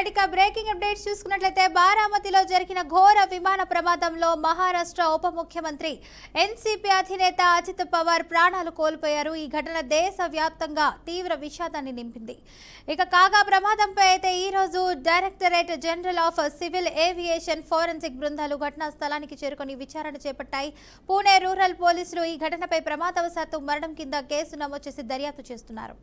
Right ఇక breaking updates చూసుకున్నట్లయితే బారామతిలో జరిగిన ఘోర విమాన ప్రమాదంలో మహారాష్ట్ర ఉప ముఖ్యమంత్రి ఎన్సీపీ అధినేత అజిత్ పవార్ ప్రాణాలు కోల్పోయారు. ఈ ఘటన దేశవ్యాప్తంగా తీవ్ర విషాదాన్ని నింపింది. ఇక కాగా ప్రమాదంపై అయితే ఈ రోజు directorate general of civil aviation forensic బృందాలు ఘటనా స్థలానికి చేరుకొని విచారణ చేపట్టాయి. పూణే రూరల్ పోలీసులు ఈ ఘటనపై ప్రమాదవశాత్తు మరణం కింద కేసు నమోదు చేసి దర్యాప్తు చేస్తున్నారు.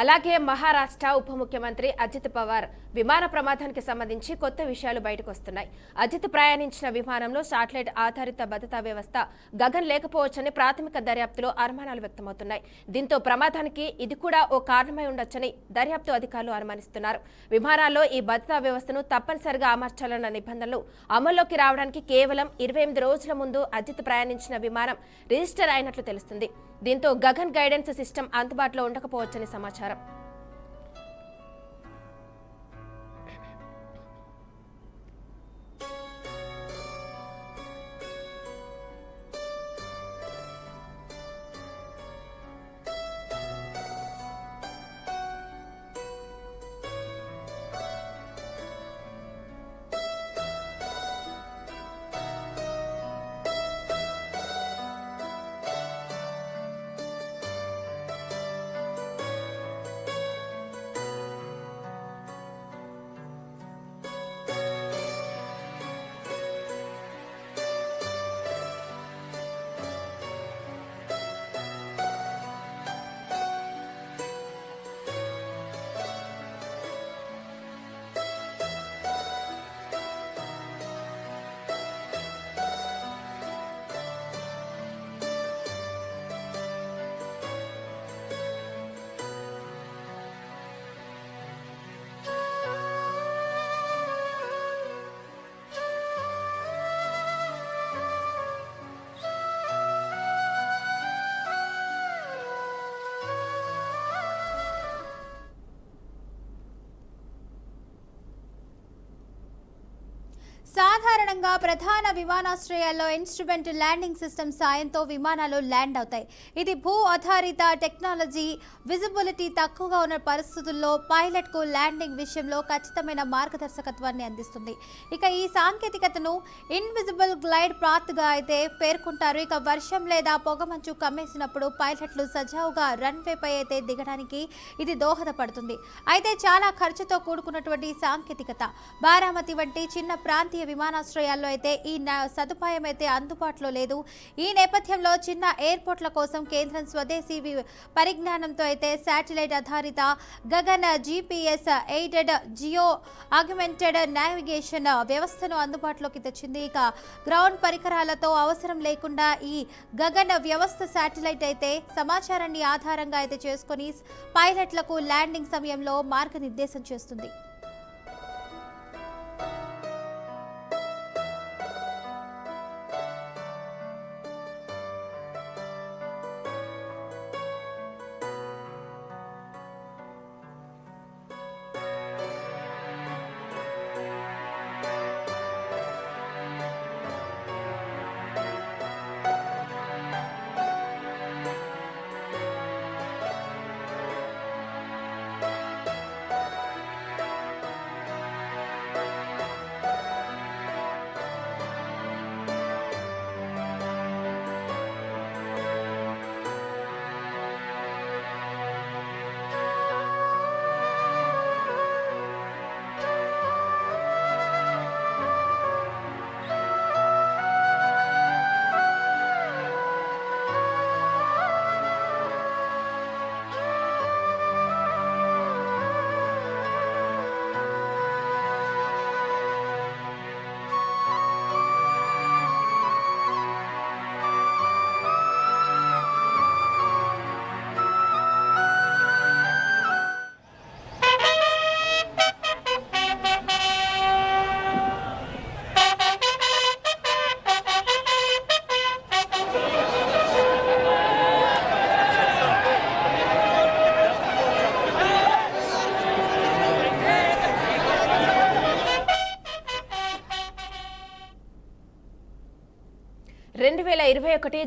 అలాగే మహారాష్ట్ర ఉప ముఖ్యమంత్రి అజిత్ పవార్ విమాన ప్రమాదానికి సంబంధించి కొత్త విషయాలు బయటకు వస్తున్నాయి. అజిత్ ప్రయాణించిన విమానంలో శాటిలైట్ ఆధారిత భద్రతా వ్యవస్థ గగన్ లేకపోవచ్చని ప్రాథమిక దర్యాప్తులో అనుమానాలు వ్యక్తమవుతున్నాయి. దీంతో ప్రమాదానికి ఇది కూడా ఓ కారణమై ఉండొచ్చని దర్యాప్తు అధికారులు అనుమానిస్తున్నారు. విమానాల్లో ఈ భద్రతా వ్యవస్థను తప్పనిసరిగా అమర్చాలన్న నిబంధనలు అమల్లోకి రావడానికి కేవలం 28 రోజుల ముందు అజిత్ ప్రయాణించిన విమానం రిజిస్టర్ అయినట్లు తెలుస్తుంది. దీంతో గగన్ గైడెన్స్ సిస్టమ్ అందుబాటులో ఉండకపోవచ్చని సమాచారం. సాధారణంగా ప్రధాన విమానాశ్రయాల్లో ఇన్స్ట్రుమెంట్ ల్యాండింగ్ సిస్టమ్ సాయంతో విమానాలు ల్యాండ్ అవుతాయి. ఇది భూ ఆధారిత టెక్నాలజీ. విజిబిలిటీ తక్కువగా ఉన్న పరిస్థితుల్లో పైలట్కు ల్యాండింగ్ విషయంలో ఖచ్చితమైన మార్గదర్శకత్వాన్ని అందిస్తుంది. ఇక ఈ సాంకేతికతను ఇన్విజిబుల్ గ్లైడ్ పాత్గా అయితే పేర్కొంటారు. ఇక వర్షం లేదా పొగమంచు కమ్మేసినప్పుడు పైలట్లు సజావుగా రన్వేపై అయితే దిగడానికి ఇది దోహదపడుతుంది. అయితే చాలా ఖర్చుతో కూడుకున్నటువంటి సాంకేతికత. బారామతి వంటి చిన్న ప్రాంతీయ విమానాశ్రయాలు విమానాశ్రయాల్లో అయితే ఈ సదుపాయం అయితే అందుబాటులో లేదు. ఈ నేపథ్యంలో చిన్న ఎయిర్పోర్ట్ల కోసం కేంద్రం స్వదేశీ పరిజ్ఞానంతో అయితే శాటిలైట్ ఆధారిత Gagan GPS aided Jio augmented navigation వ్యవస్థను అందుబాటులోకి తెచ్చింది. ఇక గ్రౌండ్ పరికరాలతో అవసరం లేకుండా ఈ గగన్ వ్యవస్థ శాటిలైట్ అయితే సమాచారాన్ని ఆధారంగా అయితే చేసుకొని పైలట్లకు ల్యాండింగ్ సమయంలో మార్గనిర్దేశం చేస్తుంది.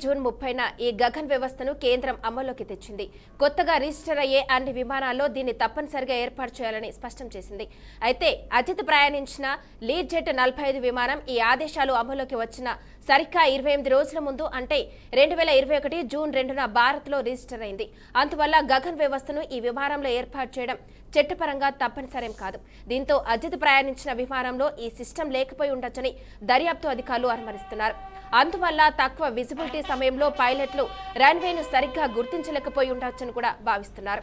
జూన్ 30న ఈ గగన్ వ్యవస్థను కేంద్రం అమల్లోకి తెచ్చింది. కొత్తగా రిజిస్టర్ అయ్యే అన్ని విమానాల్లో దీన్ని తప్పనిసరిగా ఏర్పాటు చేయాలని స్పష్టం చేసింది. అయితే అజిత్ ప్రయాణించిన లీడ్ జెట్ 45 విమానం ఈ ఆదేశాలు అమల్లోకి వచ్చిన సరిగ్గా 28 రోజుల ముందు అంటే 2021 జూన్ 2న భారత్లో రిజిస్టర్ అయింది. అందువల్ల గగన్ వ్యవస్థను ఈ విమానంలో ఏర్పాటు చేయడం చట్టపరంగా తప్పనిసరేం కాదు. దీంతో అజిత్ ప్రయాణించిన విమానంలో ఈ సిస్టమ్ లేకపోయి ఉండొచ్చని దర్యాప్తు అధికారులు అనుమానిస్తున్నారు. అందువల్ల తక్కువ విజిబిలిటీ సమయంలో పైలట్లు రన్వేను సరిగ్గా గుర్తించలేకపోయి ఉండొచ్చని కూడా భావిస్తున్నారు.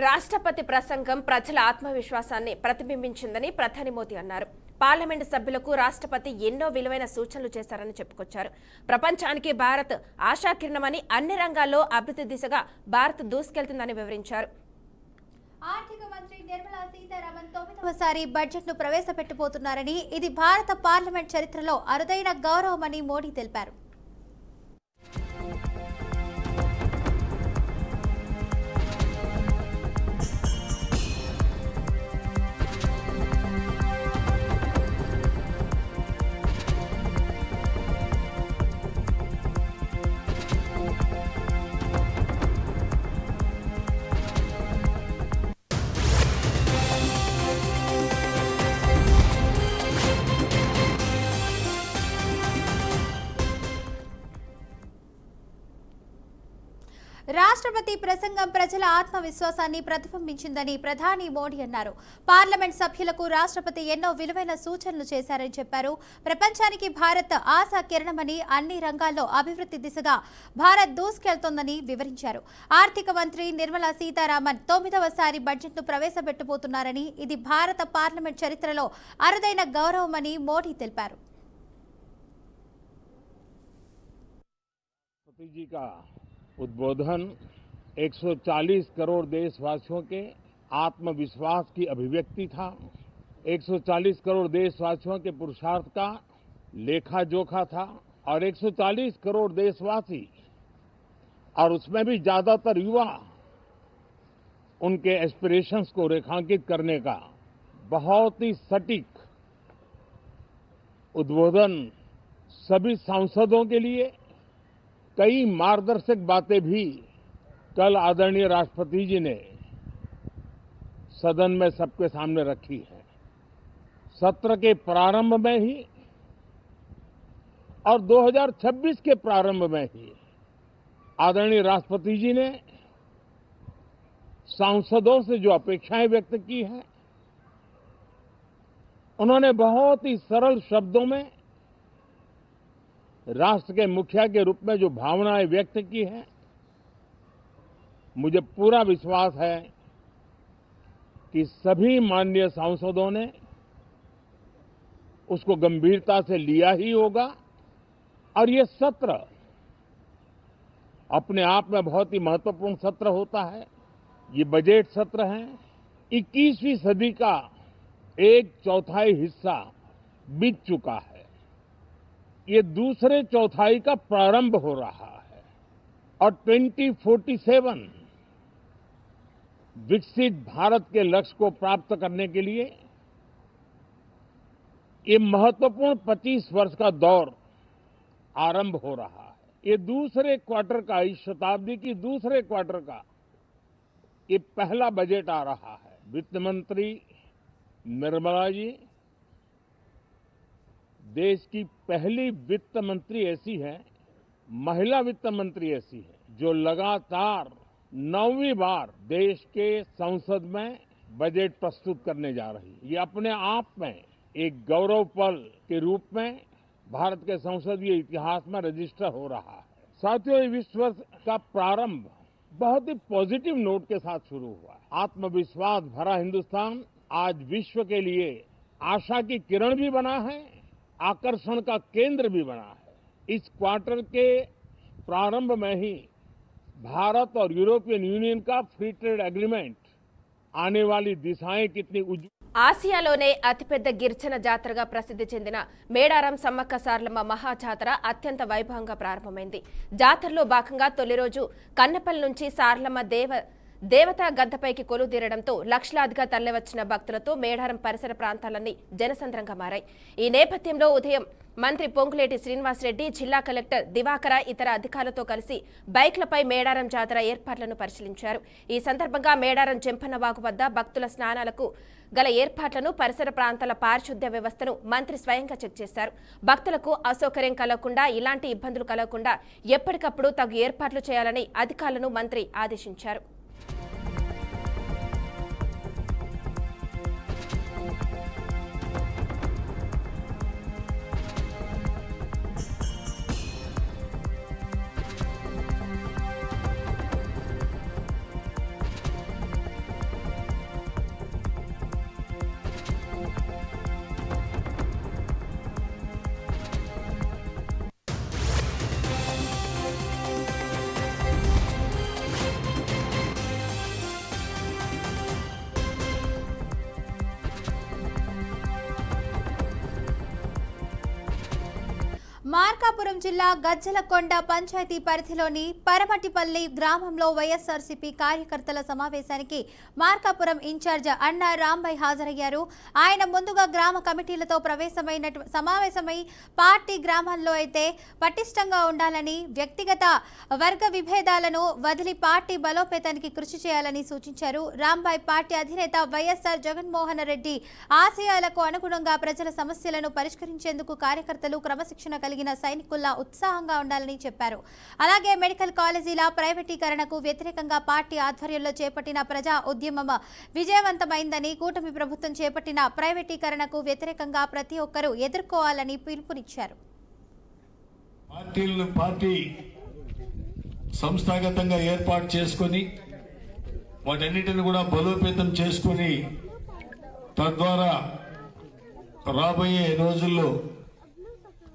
రాష్ట్రపతి ప్రసంగం ప్రజల ఆత్మవిశ్వాసాన్ని ప్రతిబింబించిందని ప్రధాని మోదీ అన్నారు. పార్లమెంటు సభ్యులకు రాష్ట్రపతి ఎన్నో విలువైన సూచనలు చేశారని చెప్పుకొచ్చారు. ప్రపంచానికి భారత్ ఆశాకిరణమని, అన్ని రంగాల్లో అభివృద్ధి దిశగా భారత్ దూసుకెళ్తుందని వివరించారు. ఆర్థిక మంత్రి నిర్మలా సీతారామన్ 9వసారి బడ్జెట్ను ప్రవేశపెట్టబోతున్నారని, ఇది భారత పార్లమెంట్ చరిత్రలో అరుదైన గౌరవమని మోడీ తెలిపారు. రాష్ట్రపతి ప్రసంగం ప్రజల ఆత్మవిశ్వాసాన్ని ప్రతిబింబించిందని ప్రధాని మోడీ అన్నారు. పార్లమెంట్ సభ్యులకు రాష్ట్రపతి ఎన్నో విలువైన సూచనలు చేశారని చెప్పారు. ప్రపంచానికి భారత్ ఆశా కిరణమని, అన్ని రంగాల్లో అభివృద్ధి దిశగా భారత్ దూసుకెళ్తోందని వివరించారు. ఆర్థిక మంత్రి నిర్మలా సీతారామన్ 9వసారి బడ్జెట్ను ప్రవేశపెట్టబోతున్నారని, ఇది భారత పార్లమెంట్ చరిత్రలో అరుదైన గౌరవమని మోడీ తెలిపారు. उद्बोधन 140 करोड़ देशवासियों के आत्मविश्वास की अभिव्यक्ति था। 140 करोड़ देशवासियों के पुरुषार्थ का लेखा जोखा था और 140 करोड़ देशवासी और उसमें भी ज्यादातर युवा उनके एस्पिरेशंस को रेखांकित करने का बहुत ही सटीक उद्बोधन सभी सांसदों के लिए कई मार्गदर्शक बातें भी कल आदरणीय राष्ट्रपति जी ने सदन में सबके सामने रखी है। सत्र के प्रारंभ में ही और 2026 के प्रारंभ में ही आदरणीय राष्ट्रपति जी ने सांसदों से जो अपेक्षाएं व्यक्त की हैं, उन्होंने बहुत ही सरल शब्दों में राष्ट्र के मुखिया के रूप में जो भावनाएं व्यक्त की हैं, मुझे पूरा विश्वास है कि सभी माननीय सांसदों ने उसको गंभीरता से लिया ही होगा और ये सत्र अपने आप में बहुत ही महत्वपूर्ण सत्र होता है। ये बजट सत्र है। 21वीं सदी का 1/4 हिस्सा बीत चुका है। ये दूसरे चौथाई का प्रारंभ हो रहा है और 2047 विकसित भारत के लक्ष्य को प्राप्त करने के लिए ये महत्वपूर्ण 25 वर्ष का दौर आरंभ हो रहा है। ये दूसरे क्वार्टर का, इस शताब्दी की दूसरे क्वार्टर का ये पहला बजट आ रहा है। वित्त मंत्री निर्मला जी देश की पहली वित्त मंत्री ऐसी है, महिला वित्त मंत्री ऐसी है, जो लगातार 9वीं बार देश के संसद में बजट प्रस्तुत करने जा रही है। ये अपने आप में एक गौरव पल के रूप में भारत के संसदीय इतिहास में रजिस्टर हो रहा है। साथियों, इस वर्ष का प्रारंभ बहुत ही पॉजिटिव नोट के साथ शुरू हुआ है। आत्मविश्वास भरा हिंदुस्तान आज विश्व के लिए आशा की किरण भी बना है, आकर्षण का केंद्र भी बना है। इस क्वार्टर के प्रारंभ में ही भारत और यूरोपियन यूनियन का फ्री ट्रेड एग्रीमेंट आने वाली दिशाएं कितनी ఆసియాలోనే అతిపెద్ద గిరిజన జాతరగా ప్రసిద్ధి చెందిన మేడారం సమ్మక్క సారలమ్మ మహాజాతర అత్యంత వైభవంగా ప్రారంభమైంది. జాతరలో భాగంగా తొలి రోజు కన్నపల్లి నుంచి సారలమ్మ దేవతా గద్దపైకి కొలువుదీరడంతో లక్షలాదిగా తరలివచ్చిన భక్తులతో మేడారం పరిసర ప్రాంతాలన్నీ జనసంద్రంగా మారాయి. ఈ నేపథ్యంలో ఉదయం మంత్రి పొంగులేటి శ్రీనివాసరెడ్డి, జిల్లా కలెక్టర్ దివాకర ఇతర అధికారులతో కలిసి బైక్లపై మేడారం జాతర ఏర్పాట్లను పరిశీలించారు. ఈ సందర్భంగా మేడారం జంపన్నవాగు వద్ద భక్తుల స్నానాలకు గల ఏర్పాట్లను, పరిసర ప్రాంతాల పారిశుద్ధ్య వ్యవస్థను మంత్రి స్వయంగా చెక్ చేశారు. భక్తులకు అసౌకర్యం కలగకుండా, ఇలాంటి ఇబ్బందులు కలగకుండా ఎప్పటికప్పుడు తగు ఏర్పాట్లు చేయాలని అధికారులను మంత్రి ఆదేశించారు. మార్కాపురం జిల్లా గజ్జలకొండ పంచాయతీ పరిధిలోని పరమటిపల్లి గ్రామంలో వైఎస్ఆర్సీపీ కార్యకర్తల సమావేశానికి మార్కాపురం ఇన్ఛార్జ్ అన్నా రాంబాయ్ హాజరయ్యారు. ఆయన ముందుగా గ్రామ కమిటీలతో సమావేశమై పార్టీ గ్రామాల్లో అయితే పటిష్టంగా ఉండాలని, వ్యక్తిగత వర్గ విభేదాలను వదిలి పార్టీ బలోపేతానికి కృషి చేయాలని సూచించారు. రాంబాయ్ పార్టీ అధినేత వైఎస్ఆర్ జగన్మోహన్ రెడ్డి ఆశయాలకు అనుగుణంగా ప్రజల సమస్యలను పరిష్కరించేందుకు కార్యకర్తలు క్రమశిక్షణ కలిగిన సైనికుల్లా ఉత్సాహంగా ఉండాలని చెప్పారు. అలాగే మెడికల్ కాలేజీల ప్రైవేటీకరణకు వ్యతిరేకంగా పార్టీ ఆధ్వర్యంలో చేపట్టిన ప్రజా ఉద్యమం విజయవంతమైందని, కూటమి ప్రభుత్వం చేపట్టిన ప్రైవేటీకరణకు వ్యతిరేకంగా ప్రతి ఒక్కరూ ఎదుర్కోవాలని పిలుపునిచ్చారు. పార్టీ సంస్థాగతంగా ఏర్పాటు చేసుకొని వాటన్నిటిని కూడా బలోపేతం చేసుకుని తద్వారా రాబోయే రోజుల్లో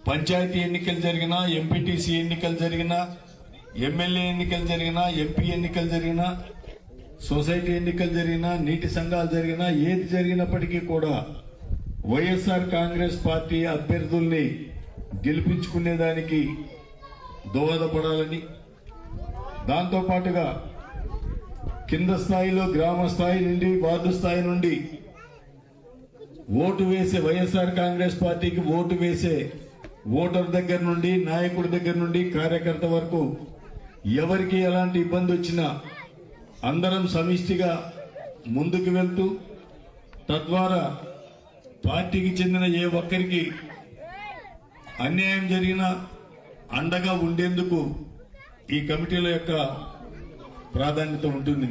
పంచాయతీ ఎన్నికలు జరిగినా, ఎంపీటీసీ ఎన్నికలు జరిగినా, ఎమ్మెల్యే ఎన్నికలు జరిగినా, ఎంపీ ఎన్నికలు జరిగినా, సొసైటీ ఎన్నికలు జరిగినా, నీటి సంఘాలు జరిగినా, ఏది జరిగినప్పటికీ కూడా వైఎస్ఆర్ కాంగ్రెస్ పార్టీ అభ్యర్థుల్ని గెలిపించుకునేదానికి దోహదపడాలని, దాంతోపాటుగా కింద స్థాయిలో గ్రామ స్థాయి నుండి, వార్డు స్థాయి నుండి ఓటు వేసే వైఎస్ఆర్ కాంగ్రెస్ పార్టీకి ఓటు వేసే ఓటర్ దగ్గర నుండి, నాయకుడి దగ్గర నుండి, కార్యకర్త వరకు ఎవరికి ఎలాంటి ఇబ్బంది వచ్చినా అందరం సమిష్టిగా ముందుకు వెళ్తూ తద్వారా పార్టీకి చెందిన ఏ ఒక్కరికి అన్యాయం జరిగినా అండగా ఉండేందుకు ఈ కమిటీల యొక్క ప్రాధాన్యత ఉంటుంది.